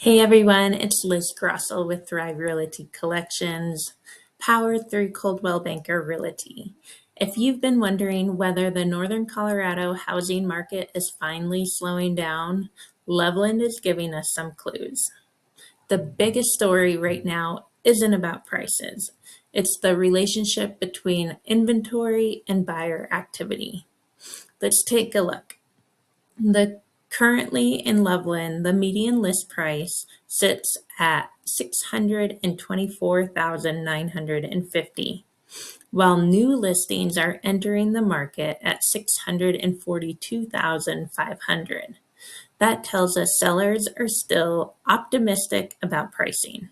Hey everyone, it's Liz Grosul with Thrive Realty Collections, powered through Coldwell Banker Realty. If you've been wondering whether the Northern Colorado housing market is finally slowing down, Loveland is giving us some clues. The biggest story right now isn't about prices. It's the relationship between inventory and buyer activity. Let's take a look. Currently in Loveland, the median list price sits at $624,950, while new listings are entering the market at $642,500. That tells us sellers are still optimistic about pricing,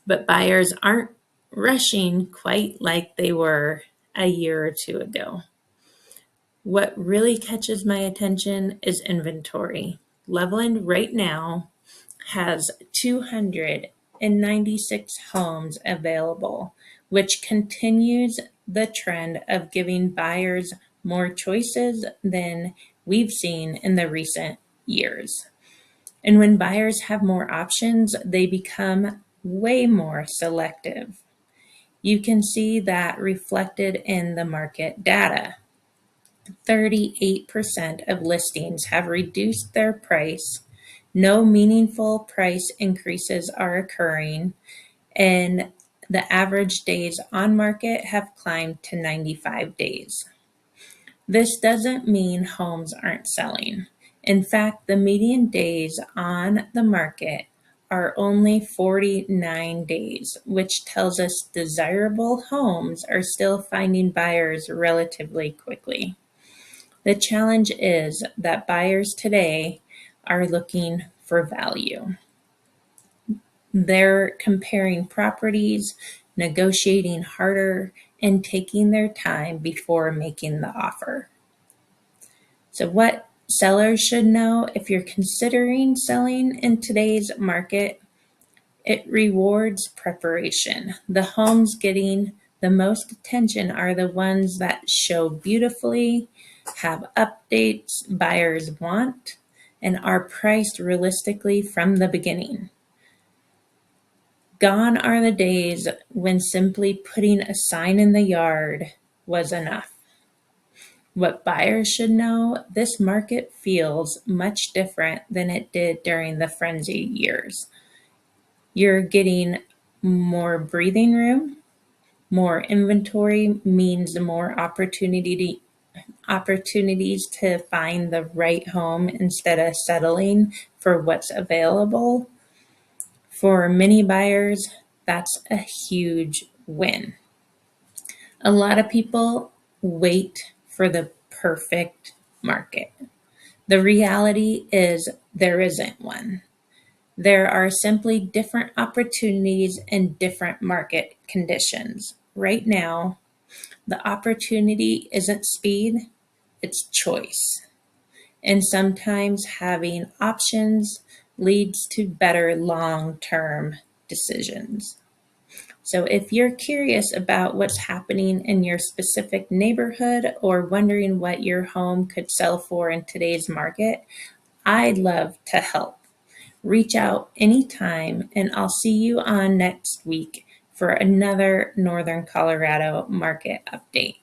but buyers aren't rushing quite like they were a year or two ago. What really catches my attention is inventory. Loveland right now has 296 homes available, which continues the trend of giving buyers more choices than we've seen in the recent years. And when buyers have more options, they become way more selective. You can see that reflected in the market data. 38% of listings have reduced their price. No meaningful price increases are occurring, and the average days on market have climbed to 95 days. This doesn't mean homes aren't selling. In fact, the median days on the market are only 49 days, which tells us desirable homes are still finding buyers relatively quickly. The challenge is that buyers today are looking for value. They're comparing properties, negotiating harder, and taking their time before making the offer. So what sellers should know if you're considering selling in today's market, it rewards preparation. The homes getting the most attention are the ones that show beautifully, have updates buyers want, and are priced realistically from the beginning. Gone are the days when simply putting a sign in the yard was enough. What buyers should know, this market feels much different than it did during the frenzy years. You're getting more breathing room. More inventory means more opportunities to find the right home instead of settling for what's available. For many buyers, that's a huge win. A lot of people wait for the perfect market. The reality is there isn't one. There are simply different opportunities and different market conditions. Right now, the opportunity isn't speed, it's choice. And sometimes having options leads to better long-term decisions. So if you're curious about what's happening in your specific neighborhood or wondering what your home could sell for in today's market, I'd love to help. Reach out anytime, and I'll see you on next week for another Northern Colorado market update.